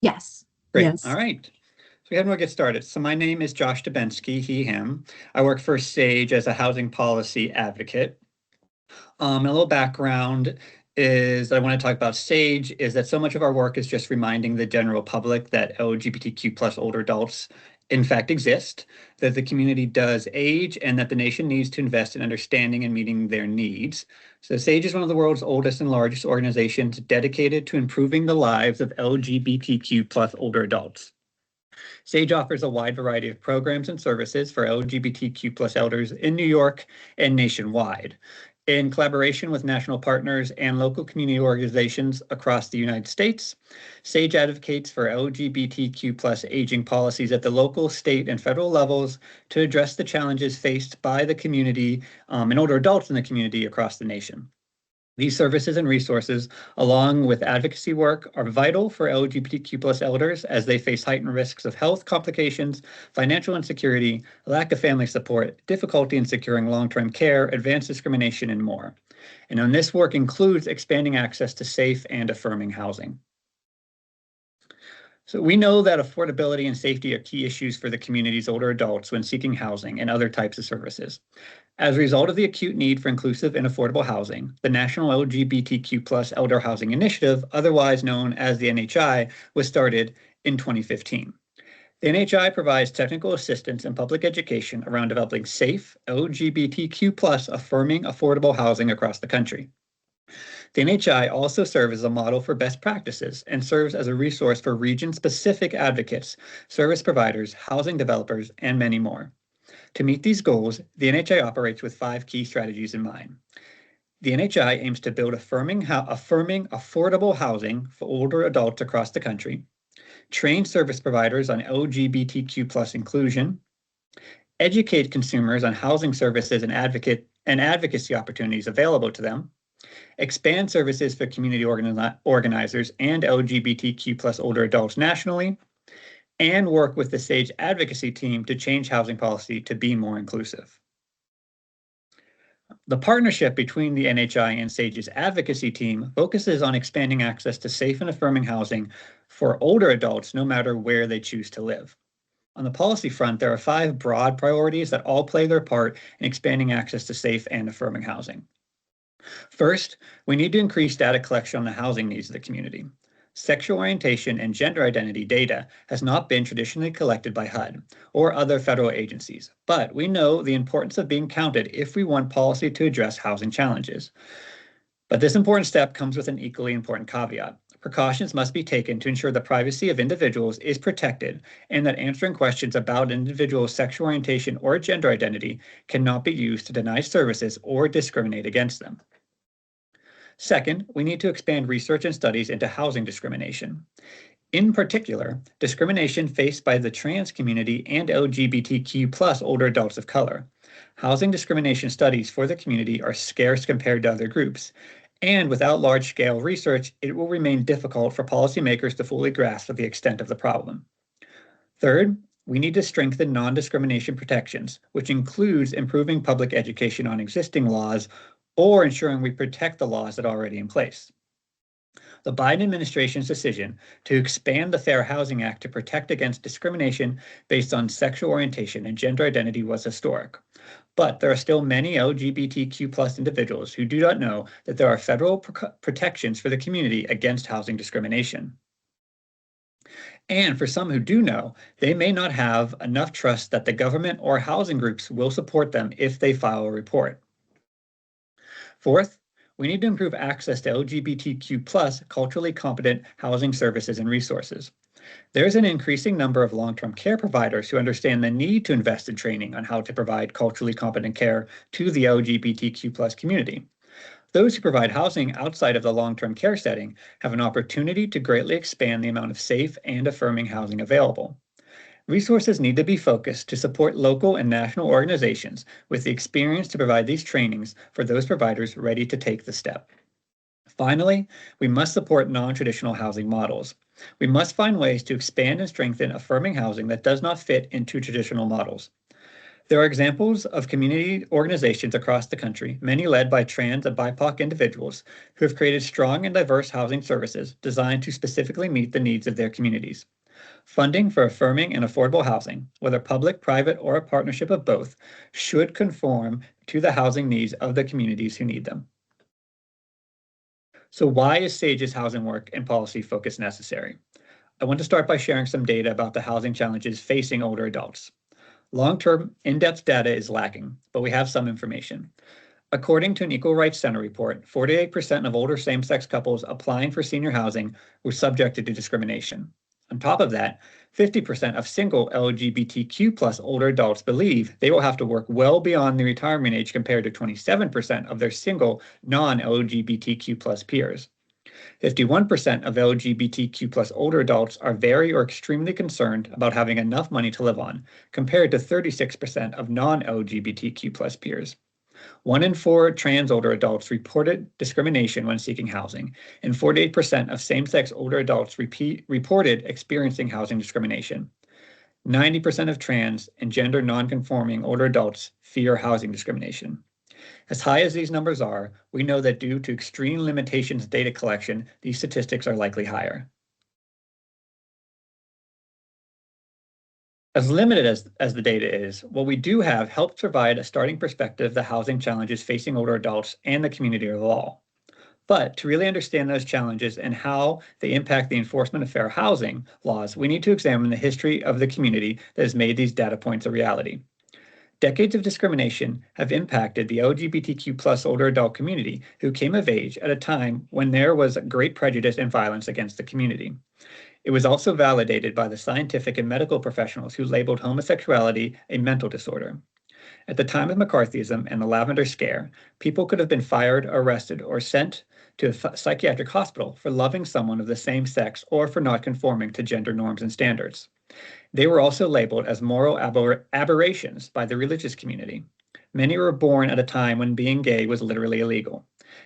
Yes. Great. Yes. All right. So we have to get started. So my name is Josh Dubensky, he, him. I work for SAGE as a housing policy advocate. A little background is I want to talk about SAGE is that so much of our work is just reminding the general public that LGBTQ plus older adults in fact exist, that the community does age, and that the nation needs to invest in understanding and meeting their needs. So SAGE is one of the world's oldest and largest organizations dedicated to improving the lives of LGBTQ plus older adults. SAGE offers a wide variety of programs and services for LGBTQ plus elders in New York and nationwide. In collaboration with national partners and local community organizations across the United States, SAGE advocates for LGBTQ plus aging policies at the local, state, and federal levels to address the challenges faced by the community and older adults in the community across the nation. These services and resources, along with advocacy work, are vital for LGBTQ plus elders as they face heightened risks of health complications, financial insecurity, lack of family support, difficulty in securing long-term care, advanced discrimination, and more. And this work includes expanding access to safe and affirming housing. So we know that affordability and safety are key issues for the community's older adults when seeking housing and other types of services. As a result of the acute need for inclusive and affordable housing, the National LGBTQ plus Elder Housing Initiative, otherwise known as the NHI, was started in 2015. The NHI provides technical assistance and public education around developing safe LGBTQ plus affirming affordable housing across the country. The NHI also serves as a model for best practices and serves as a resource for region-specific advocates, service providers, housing developers, and many more. To meet these goals, the NHI operates with 5 key strategies in mind. The NHI aims to build affirming affordable housing for older adults across the country, train service providers on LGBTQ plus inclusion, educate consumers on housing services and advocacy opportunities available to them, expand services for community organizers and LGBTQ plus older adults nationally, and work with the SAGE advocacy team to change housing policy to be more inclusive. The partnership between the NHI and SAGE's advocacy team focuses on expanding access to safe and affirming housing for older adults, no matter where they choose to live. On the policy front, there are 5 broad priorities that all play their part in expanding access to safe and affirming housing. First, we need to increase data collection on the housing needs of the community. Sexual orientation and gender identity data has not been traditionally collected by HUD or other federal agencies, but we know the importance of being counted if we want policy to address housing challenges. But this important step comes with an equally important caveat. Precautions must be taken to ensure the privacy of individuals is protected and that answering questions about an individual's sexual orientation or gender identity cannot be used to deny services or discriminate against them. Second, we need to expand research and studies into housing discrimination. In particular, discrimination faced by the trans community and LGBTQ plus older adults of color. Housing discrimination studies for the community are scarce compared to other groups, and without large-scale research, it will remain difficult for policymakers to fully grasp the extent of the problem. Third, we need to strengthen non-discrimination protections, which includes improving public education on existing laws or ensuring we protect the laws that are already in place. The Biden administration's decision to expand the Fair Housing Act to protect against discrimination based on sexual orientation and gender identity was historic. But there are still many LGBTQ plus individuals who do not know that there are federal protections for the community against housing discrimination. And for some who do know, they may not have enough trust that the government or housing groups will support them if they file a report. Fourth, we need to improve access to LGBTQ plus culturally competent housing services and resources. There's an increasing number of long-term care providers who understand the need to invest in training on how to provide culturally competent care to the LGBTQ plus community. Those who provide housing outside of the long-term care setting have an opportunity to greatly expand the amount of safe and affirming housing available. Resources need to be focused to support local and national organizations with the experience to provide these trainings for those providers ready to take the step. Finally, we must support non-traditional housing models. We must find ways to expand and strengthen affirming housing that does not fit into traditional models. There are examples of community organizations across the country, many led by trans and BIPOC individuals, who have created strong and diverse housing services designed to specifically meet the needs of their communities. Funding for affirming and affordable housing, whether public, private, or a partnership of both, should conform to the housing needs of the communities who need them. So why is SAGE's housing work and policy focus necessary? I want to start by sharing some data about the housing challenges facing older adults. Long-term, in-depth data is lacking, but we have some information. According to an Equal Rights Center report, 48% of older same-sex couples applying for senior housing were subjected to discrimination. On top of that, 50% of single LGBTQ plus older adults believe they will have to work well beyond the retirement age compared to 27% of their single non-LGBTQ plus peers. 51% of LGBTQ plus older adults are very or extremely concerned about having enough money to live on, compared to 36% of non-LGBTQ plus peers. 1 in 4 trans older adults reported discrimination when seeking housing, and 48% of same-sex older adults reported experiencing housing discrimination. 90% of trans and gender non-conforming older adults fear housing discrimination. As high as these numbers are, we know that due to extreme limitations in data collection, these statistics are likely higher. As limited as the data is, what we do have helps provide a starting perspective of the housing challenges facing older adults and the community overall. But to really understand those challenges and how they impact the enforcement of fair housing laws, we need to examine the history of the community that has made these data points a reality. Decades of discrimination have impacted the LGBTQ plus older adult community who came of age at a time when there was great prejudice and violence against the community. It was also validated by the scientific and medical professionals who labeled homosexuality a mental disorder. At the time of McCarthyism and the Lavender Scare, people could have been fired, arrested, or sent to a psychiatric hospital for loving someone of the same sex or for not conforming to gender norms and standards. They were also labeled as moral aberrations by the religious community. Many were born at a time when being gay was literally illegal.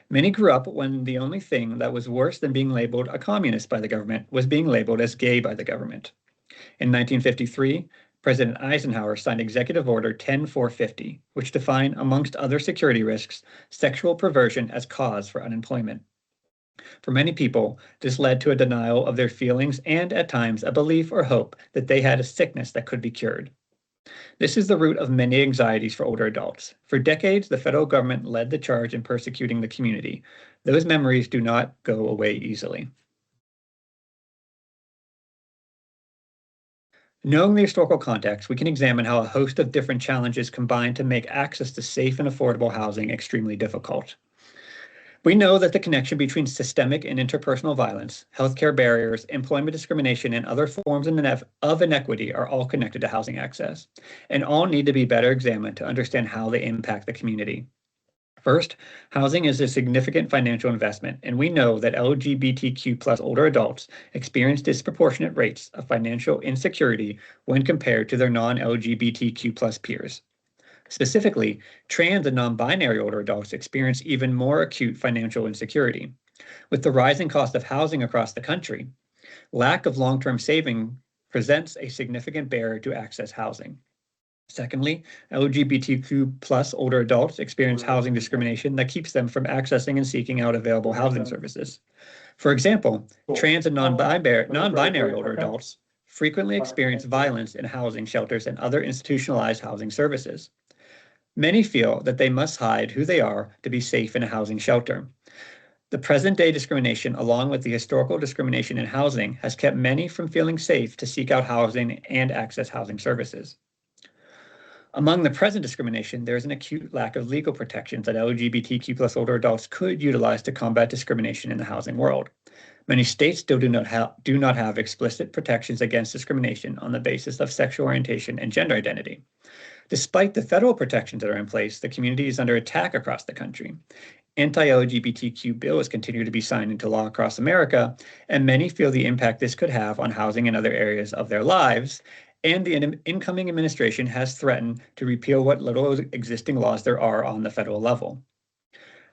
Many grew up when the only thing that was worse than being labeled a communist by the government was being labeled as gay by the government. In 1953, President Eisenhower signed Executive Order 10450, which defined, amongst other security risks, sexual perversion as cause for unemployment. For many people, this led to a denial of their feelings and, at times, a belief or hope that they had a sickness that could be cured. This is the root of many anxieties for older adults. For decades, the federal government led the charge in persecuting the community. Those memories do not go away easily. Knowing the historical context, we can examine how a host of different challenges combine to make access to safe and affordable housing extremely difficult. We know that the connection between systemic and interpersonal violence, healthcare barriers, employment discrimination, and other forms of inequity are all connected to housing access, and all need to be better examined to understand how they impact the community. First, housing is a significant financial investment, and we know that LGBTQ plus older adults experience disproportionate rates of financial insecurity when compared to their non-LGBTQ plus peers. Specifically, trans and non-binary older adults experience even more acute financial insecurity. With the rising cost of housing across the country, lack of long-term saving presents a significant barrier to access housing. Secondly, LGBTQ plus older adults experience housing discrimination that keeps them from accessing and seeking out available housing services. For example, trans and non-binary older adults frequently experience violence in housing shelters and other institutionalized housing services. Many feel that they must hide who they are to be safe in a housing shelter. The present-day discrimination, along with the historical discrimination in housing, has kept many from feeling safe to seek out housing and access housing services. Among the present discrimination, there is an acute lack of legal protections that LGBTQ plus older adults could utilize to combat discrimination in the housing world. Many states still do not have explicit protections against discrimination on the basis of sexual orientation and gender identity. Despite the federal protections that are in place, the community is under attack across the country. Anti-LGBTQ bills continue to be signed into law across America, and many feel the impact this could have on housing in other areas of their lives, and the incoming administration has threatened to repeal what little existing laws there are on the federal level.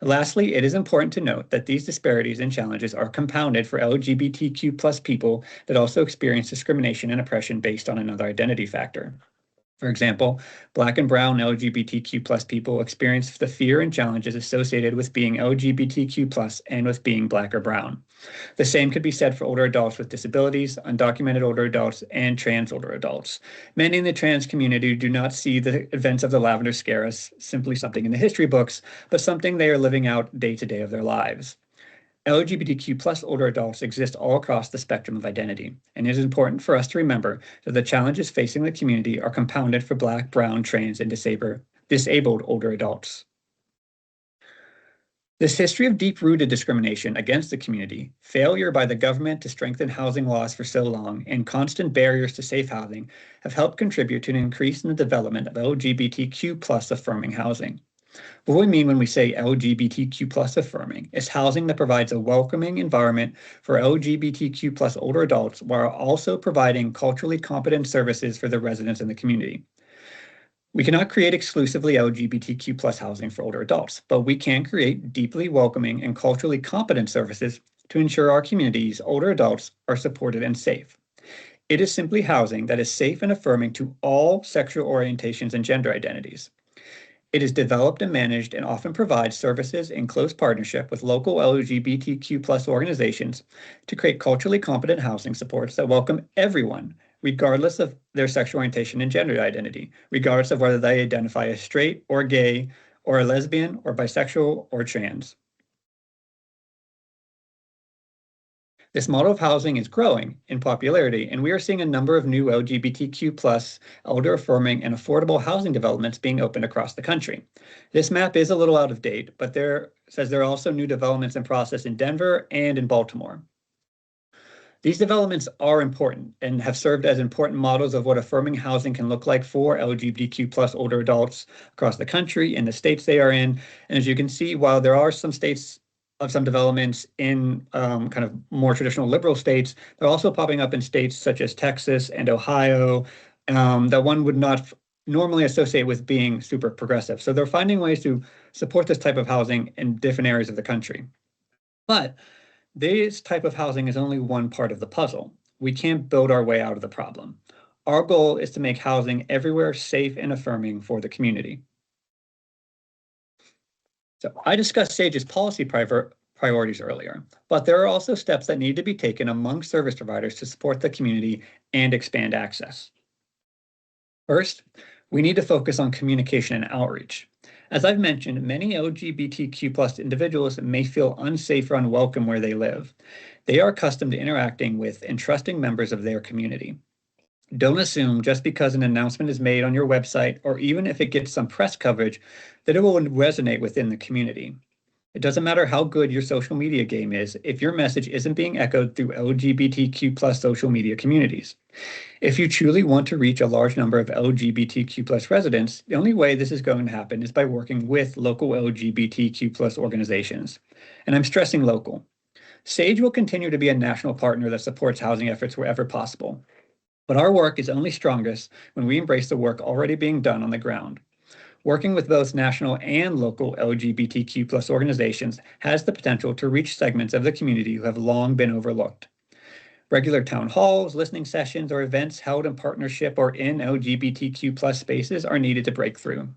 Lastly, it is important to note that these disparities and challenges are compounded for LGBTQ plus people that also experience discrimination and oppression based on another identity factor. For example, Black and brown LGBTQ plus people experience the fear and challenges associated with being LGBTQ plus and with being Black or brown. The same could be said for older adults with disabilities, undocumented older adults, and trans older adults. Many in the trans community do not see the events of the Lavender Scare as simply something in the history books, but something they are living out day to day of their lives. LGBTQ plus older adults exist all across the spectrum of identity, and it is important for us to remember that the challenges facing the community are compounded for Black, brown, trans, and disabled older adults. This history of deep-rooted discrimination against the community, failure by the government to strengthen housing laws for so long, and constant barriers to safe housing have helped contribute to an increase in the development of LGBTQ plus affirming housing. What we mean when we say LGBTQ plus affirming is housing that provides a welcoming environment for LGBTQ plus older adults while also providing culturally competent services for the residents in the community. We cannot create exclusively LGBTQ plus housing for older adults, but we can create deeply welcoming and culturally competent services to ensure our community's older adults are supported and safe. It is simply housing that is safe and affirming to all sexual orientations and gender identities. It is developed and managed and often provides services in close partnership with local LGBTQ plus organizations to create culturally competent housing supports that welcome everyone, regardless of their sexual orientation and gender identity, regardless of whether they identify as straight or gay or a lesbian or bisexual or trans. This model of housing is growing in popularity, and we are seeing a number of new LGBTQ plus, elder affirming, and affordable housing developments being opened across the country. This map is a little out of date, but there are also new developments in process in Denver and in Baltimore. These developments are important and have served as important models of what affirming housing can look like for LGBTQ plus older adults across the country in the states they are in. And as you can see, while there are some states of some developments in kind of more traditional liberal states, they're also popping up in states such as Texas and Ohio that one would not normally associate with being super progressive. So they're finding ways to support this type of housing in different areas of the country. But this type of housing is only one part of the puzzle. We can't build our way out of the problem. Our goal is to make housing everywhere safe and affirming for the community. So I discussed SAGE's policy priorities earlier, but there are also steps that need to be taken among service providers to support the community and expand access. First, we need to focus on communication and outreach. As I've mentioned, many LGBTQ plus individuals may feel unsafe or unwelcome where they live. They are accustomed to interacting with and trusting members of their community. Don't assume just because an announcement is made on your website, or even if it gets some press coverage, that it will resonate within the community. It doesn't matter how good your social media game is if your message isn't being echoed through LGBTQ plus social media communities. If you truly want to reach a large number of LGBTQ plus residents, the only way this is going to happen is by working with local LGBTQ plus organizations. And I'm stressing local. SAGE will continue to be a national partner that supports housing efforts wherever possible. But our work is only strongest when we embrace the work already being done on the ground. Working with both national and local LGBTQ plus organizations has the potential to reach segments of the community who have long been overlooked. Regular town halls, listening sessions, or events held in partnership or in LGBTQ plus spaces are needed to break through.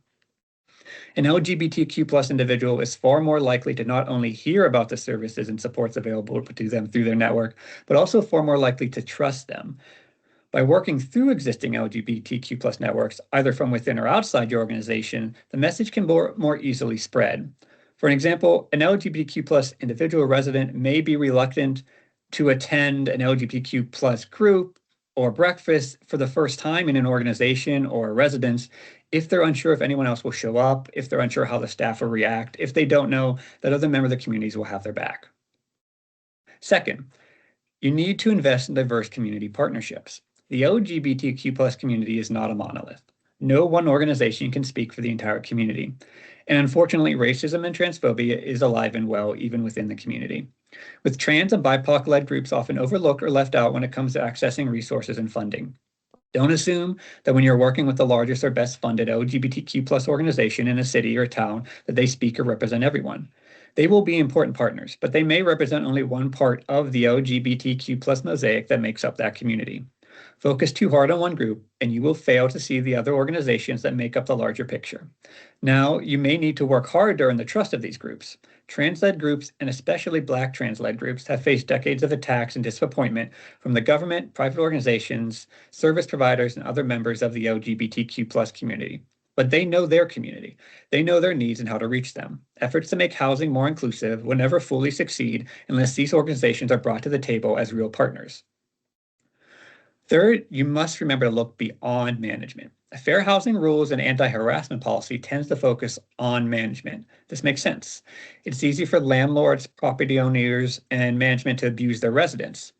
An LGBTQ plus individual is far more likely to not only hear about the services and supports available to them through their network, but also far more likely to trust them. By working through existing LGBTQ plus networks, either from within or outside your organization, the message can more easily spread. For an example, an LGBTQ plus individual resident may be reluctant to attend an LGBTQ plus group or breakfast for the first time in an organization or a residence if they're unsure if anyone else will show up, if they're unsure how the staff will react, if they don't know that other members of the communities will have their back. Second, you need to invest in diverse community partnerships. The LGBTQ plus community is not a monolith. No one organization can speak for the entire community. And unfortunately, racism and transphobia is alive and well even within the community, with trans and BIPOC-led groups often overlooked or left out when it comes to accessing resources and funding. Don't assume that when you're working with the largest or best funded LGBTQ plus organization in a city or a town that they speak or represent everyone. They will be important partners, but they may represent only one part of the LGBTQ plus mosaic that makes up that community. Focus too hard on one group, and you will fail to see the other organizations that make up the larger picture. Now, you may need to work hard to earn the trust of these groups. Trans-led groups, and especially Black trans-led groups, have faced decades of attacks and disappointment from the government, private organizations, service providers, and other members of the LGBTQ community. But they know their community. They know their needs and how to reach them. Efforts to make housing more inclusive will never fully succeed unless these organizations are brought to the table as real partners. Third, you must remember to look beyond management. Fair housing rules and anti-harassment policy tends to focus on management. This makes sense. It's easy for landlords, property owners, and management to abuse their residents.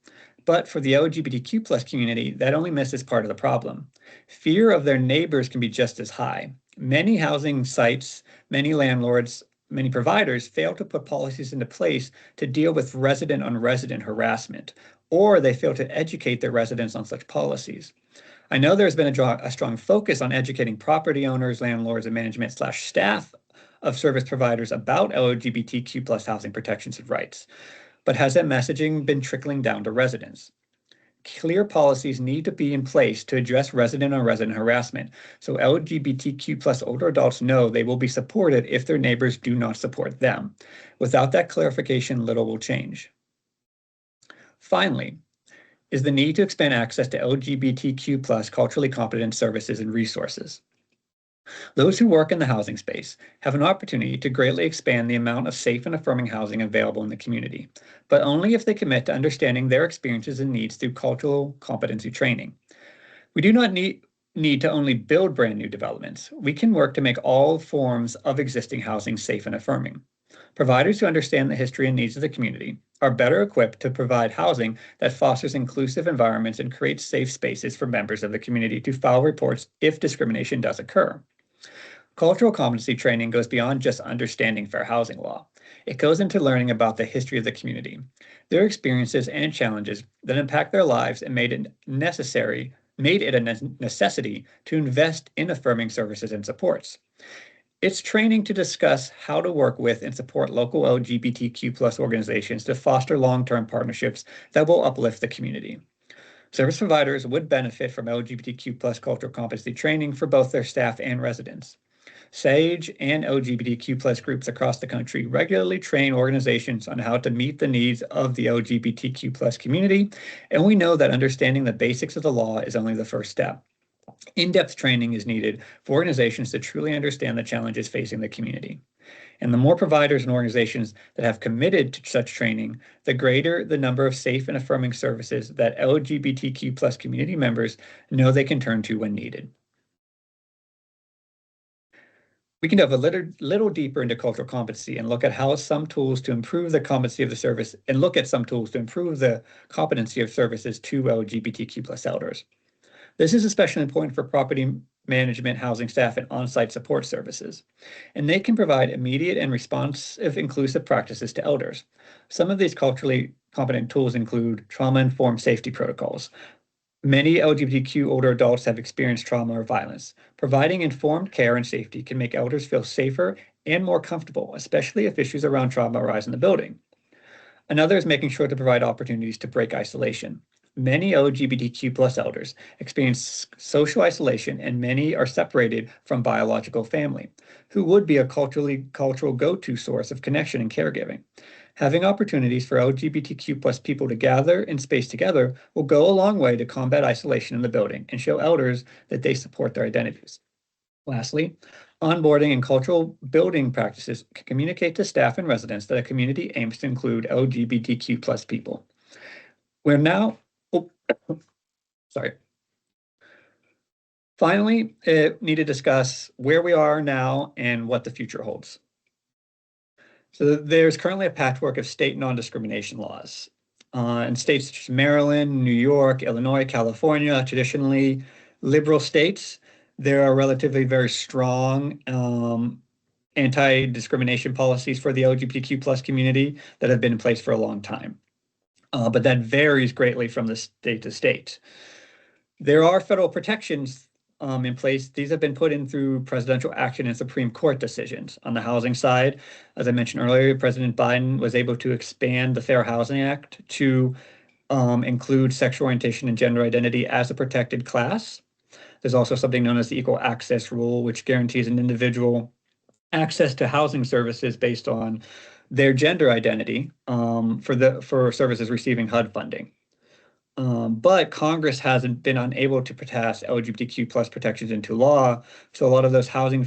But for the LGBTQ community, that only misses part of the problem. Fear of their neighbors can be just as high. Many housing sites, many landlords, many providers fail to put policies into place to deal with resident-on-resident harassment, or they fail to educate their residents on such policies. I know there's been a strong focus on educating property owners, landlords, and management/staff of service providers about LGBTQ housing protections and rights. But has that messaging been trickling down to residents? Clear policies need to be in place to address resident-on-resident harassment, so LGBTQ older adults know they will be supported if their neighbors do not support them. Without that clarification, little will change. Finally, is the need to expand access to LGBTQ culturally competent services and resources. Those who work in the housing space have an opportunity to greatly expand the amount of safe and affirming housing available in the community, but only if they commit to understanding their experiences and needs through cultural competency training. We do not need to only build brand new developments. We can work to make all forms of existing housing safe and affirming. Providers who understand the history and needs of the community are better equipped to provide housing that fosters inclusive environments and creates safe spaces for members of the community to file reports if discrimination does occur. Cultural competency training goes beyond just understanding fair housing law. It goes into learning about the history of the community, their experiences and challenges that impact their lives and made it a necessity to invest in affirming services and supports. It's training to discuss how to work with and support local LGBTQ organizations to foster long-term partnerships that will uplift the community. Service providers would benefit from LGBTQ cultural competency training for both their staff and residents. SAGE and LGBTQ groups across the country regularly train organizations on how to meet the needs of the LGBTQ community, and we know that understanding the basics of the law is only the first step. In-depth training is needed for organizations to truly understand the challenges facing the community. And the more providers and organizations that have committed to such training, the greater the number of safe and affirming services that LGBTQ community members know they can turn to when needed. We can delve a little deeper into cultural competency and look at how some tools to improve the competency of the service and look at some tools to improve the competency of services to LGBTQ elders. This is especially important for property management, housing staff, and on-site support services, and they can provide immediate and responsive inclusive practices to elders. Some of these culturally competent tools include trauma-informed safety protocols. Many LGBTQ older adults have experienced trauma or violence. Providing informed care and safety can make elders feel safer and more comfortable, especially if issues around trauma arise in the building. Another is making sure to provide opportunities to break isolation. Many LGBTQ elders experience social isolation, and many are separated from biological family, who would be a cultural go-to source of connection and caregiving. Having opportunities for LGBTQ people to gather in space together will go a long way to combat isolation in the building and show elders that they support their identities. Lastly, onboarding and cultural building practices can communicate to staff and residents that a community aims to include LGBTQ people. We're now, Finally, need to discuss where we are now and what the future holds. So there's currently a patchwork of state non-discrimination laws. In states such as Maryland, New York, Illinois, California, traditionally liberal states, there are relatively very strong anti-discrimination policies for the LGBTQ community that have been in place for a long time. But that varies greatly from the state to state. There are federal protections in place. These have been put in through presidential action and Supreme Court decisions. On the housing side, as I mentioned earlier, President Biden was able to expand the Fair Housing Act to include sexual orientation and gender identity as a protected class. There's also something known as the Equal Access Rule, which guarantees an individual access to housing services based on their gender identity for services receiving HUD funding. But Congress hasn't been unable to pass LGBTQ plus protections into law. So a lot of those housing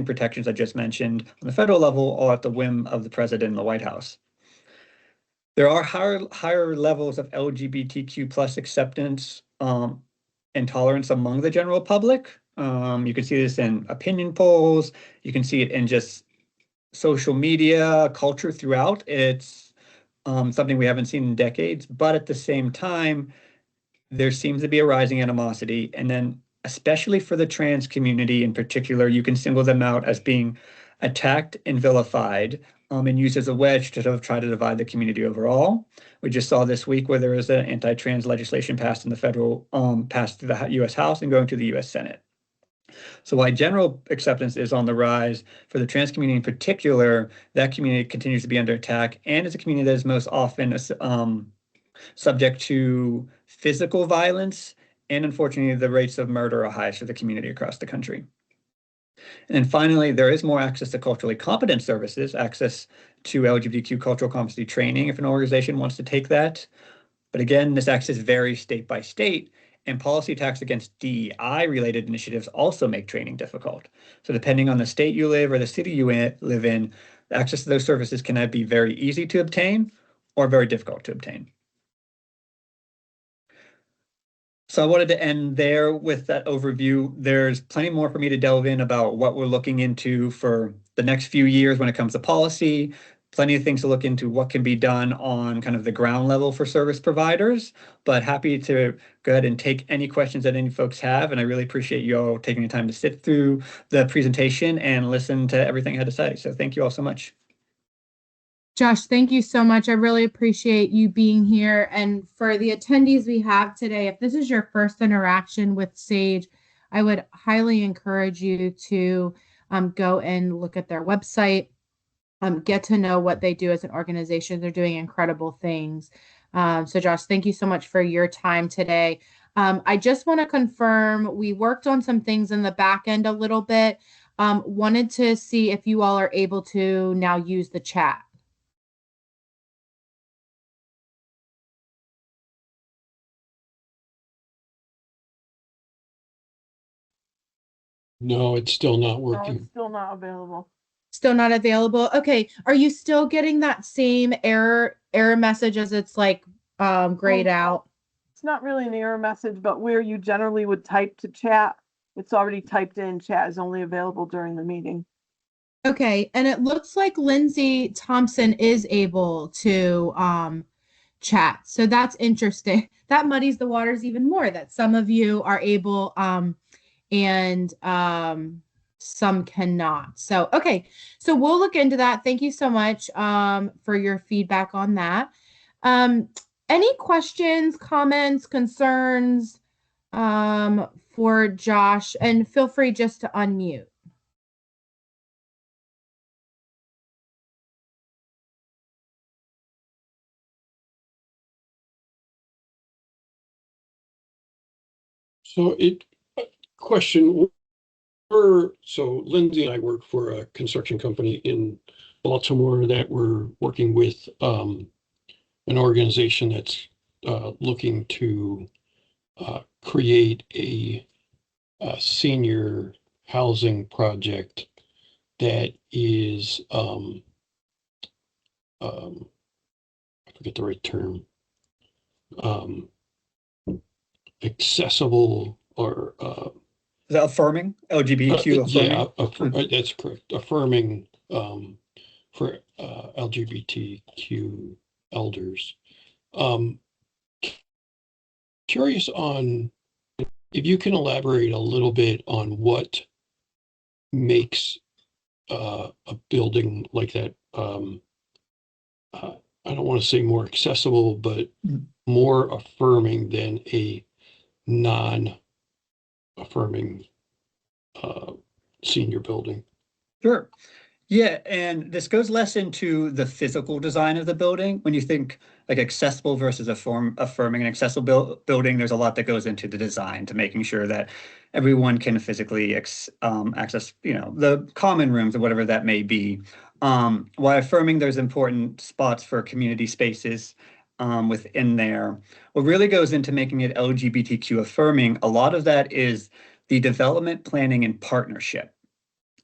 protections I just mentioned on the federal level are at the whim of the president and the White House. There are higher levels of LGBTQ plus acceptance and tolerance among the general public. You can see this in opinion polls. You can see it in just social media culture throughout. It's something we haven't seen in decades, but at the same time, there seems to be a rising animosity. And then, especially for the trans community in particular, you can single them out as being attacked and vilified and used as a wedge to try to divide the community overall. We just saw this week where there was an anti-trans legislation passed in the federal, passed through the U.S. House and going to the U.S. Senate. So while general acceptance is on the rise, for the trans community in particular, that community continues to be under attack and is a community that is most often subject to physical violence. And unfortunately, the rates of murder are highest for the community across the country. And then finally, there is more access to culturally competent services, access to LGBTQ cultural competency training if an organization wants to take that. But again, this access varies state by state, and policy attacks against DEI-related initiatives also make training difficult. So depending on the state you live or the city you live in, access to those services can be very easy to obtain or very difficult to obtain. So I wanted to end there with that overview. There's plenty more for me to delve in about what we're looking into for the next few years when it comes to policy, plenty of things to look into what can be done on kind of the ground level for service providers, but happy to go ahead and take any questions that any folks have. And I really appreciate you all taking the time to sit through the presentation and listen to everything I had to say. So thank you all so much. Josh, thank you so much. I really appreciate you being here. And for the attendees we have today, if this is your first interaction with SAGE, I would highly encourage you to go and look at their website, get to know what they do as an organization. They're doing incredible things. So Josh, thank you so much for your time today. I just want to confirm, we worked on some things in the back end a little bit. Wanted to see if you all are able to now use the chat. No, it's still not working. No, it's still not available. Still not available. Okay. Are you still getting that same error message as it's like grayed out? It's not really an error message, but where you generally would type to chat, it's already typed in. Chat is only available during the meeting. Okay. And it looks like Lindsay Thompson is able to chat. So that's interesting. That muddies the waters even more, that some of you are able and some cannot. So, okay. So we'll look into that. Thank you so much for your feedback on that. Any questions, comments, concerns for Josh? And feel free just to unmute. So so Lindsay and I work for a construction company in Baltimore that we're working with an organization that's looking to create a senior housing project that is I forget the right term, accessible or Is that affirming? LGBTQ affirming? Yeah, that's correct. Affirming for LGBTQ elders. Curious on if you can elaborate a little bit on what makes a building like that, I don't want to say more accessible, but more affirming than a non-affirming senior building. Sure. Yeah, and this goes less into the physical design of the building. When you think like accessible versus affirming. An accessible building, there's a lot that goes into the design to making sure that everyone can physically access, the common rooms or whatever that may be. While affirming, there's important spots for community spaces within there. What really goes into making it LGBTQ affirming, a lot of that is the development, planning, and partnership.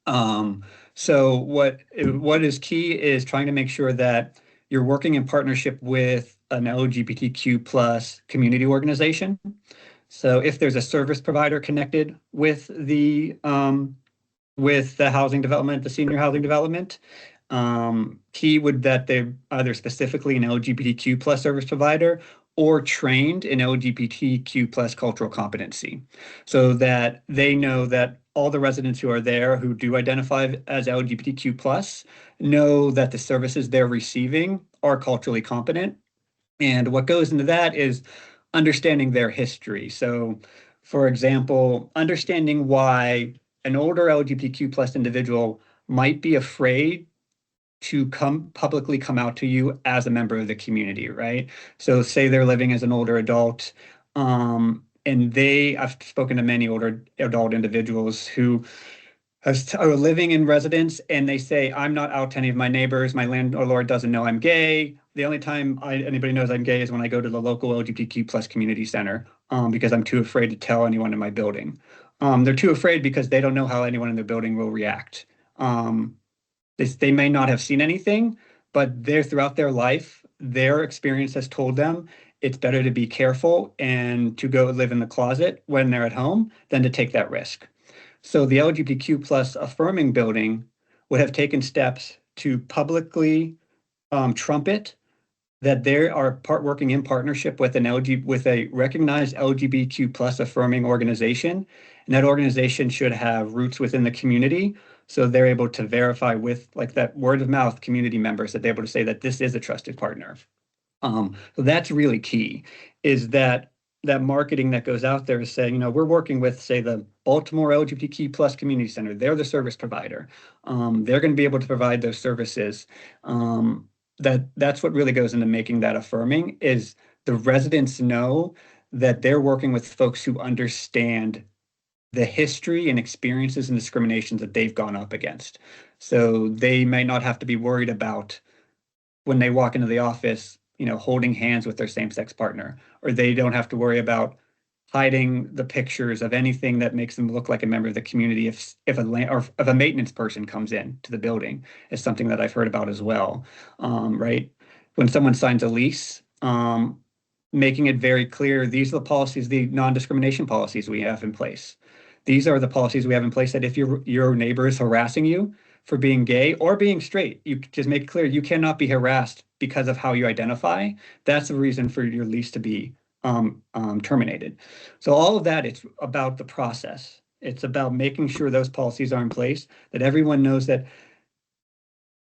So what is key is trying to make sure that you're working in partnership with an LGBTQ plus community organization. So if there's a service provider connected with the housing development, the senior housing development, key would that they're either specifically an LGBTQ plus service provider or trained in LGBTQ plus cultural competency, so that they know that all the residents who are there who do identify as LGBTQ plus know that the services they're receiving are culturally competent. And what goes into that is understanding their history. So, for example, understanding why an older LGBTQ plus individual might be afraid to publicly come out to you as a member of the community, right? So say they're living as an older adult, and I've spoken to many older adult individuals who are living in residence, and they say, I'm not out to any of my neighbors. My landlord doesn't know I'm gay. The only time anybody knows I'm gay is when I go to the local LGBTQ plus community center, because I'm too afraid to tell anyone in my building. They're too afraid because they don't know how anyone in their building will react. They may not have seen anything, but throughout their life, their experience has told them it's better to be careful and to go live in the closet when they're at home than to take that risk. So the LGBTQ plus affirming building would have taken steps to publicly trumpet that they are working in partnership with with a recognized LGBTQ plus affirming organization, and that organization should have roots within the community, so they're able to verify with like that word of mouth community members that they're able to say that this is a trusted partner. So that's really key, is that marketing that goes out there is saying, we're working with, say, the Baltimore LGBTQ plus community center. They're the service provider. They're going to be able to provide those services. That's what really goes into making that affirming, is the residents know that they're working with folks who understand the history and experiences and discriminations that they've gone up against. So they may not have to be worried about when they walk into the office, holding hands with their same-sex partner, or they don't have to worry about hiding the pictures of anything that makes them look like a member of the community if a maintenance person comes in to the building, is something that I've heard about as well. Right? When someone signs a lease, making it very clear, these are the policies, the non-discrimination policies we have in place. These are the policies we have in place that if your neighbor is harassing you for being gay or being straight, you just make it clear you cannot be harassed because of how you identify. That's the reason for your lease to be terminated. So all of that, it's about the process. It's about making sure those policies are in place, that everyone knows that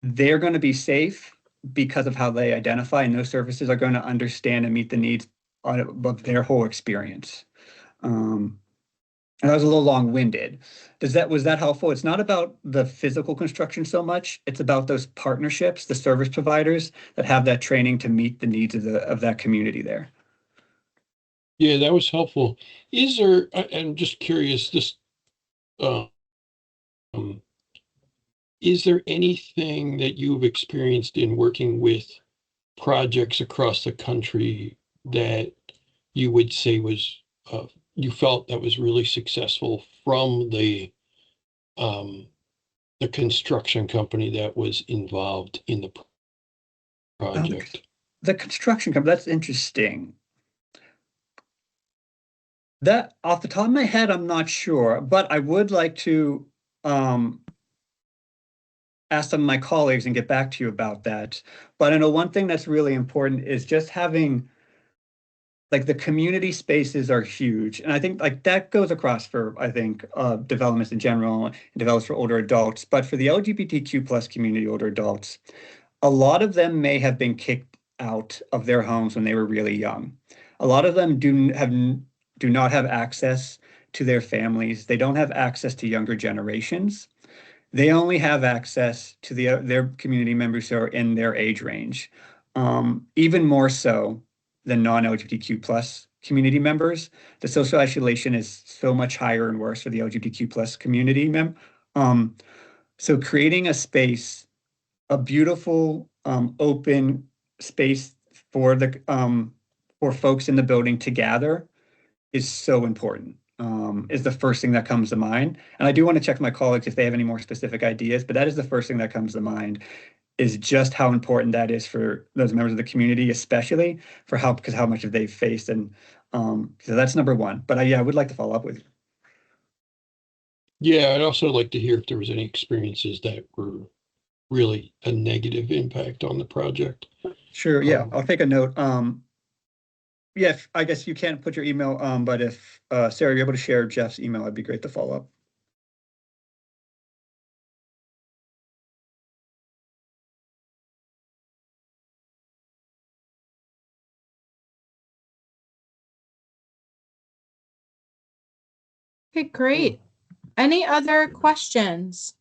they're going to be safe because of how they identify, and those services are going to understand and meet the needs of their whole experience. And that was a little long-winded. Was that helpful? It's not about the physical construction so much. It's about those partnerships, the service providers that have that training to meet the needs of that community there. Yeah, that was helpful. I'm just curious, um, is there anything that you've experienced in working with projects across the country that you would say was you felt that was really successful from the construction company that was involved in the project? The construction company, that's interesting. That off the top of my head, I'm not sure, but I would like to ask some of my colleagues and get back to you about that. But I know one thing that's really important is just having, like, the community spaces are huge. And I think like that goes across for, I think, developments in general and develops for older adults. But for the LGBTQ plus community older adults, a lot of them may have been kicked out of their homes when they were really young. A lot of them do not have access to their families. They don't have access to younger generations. They only have access to their community members who are in their age range. even more so than non-LGBTQ plus community members. The social isolation is so much higher and worse for the LGBTQ plus community so creating a space, a beautiful, open space for the for folks in the building to gather is so important. Is the first thing that comes to mind. And I do want to check my colleagues if they have any more specific ideas, but that is the first thing that comes to mind is just how important that is for those members of the community, especially for how, because how much have they faced. And so that's number one. But yeah, I would like to follow up with you. Yeah, I'd also like to hear if there was any experiences that were really a negative impact on the project. Sure. Yeah, I'll take a note. Yeah, I guess you can't put your email, but if Sarah, you're able to share Jeff's email, it'd be great to follow up. Okay, great. Any other questions?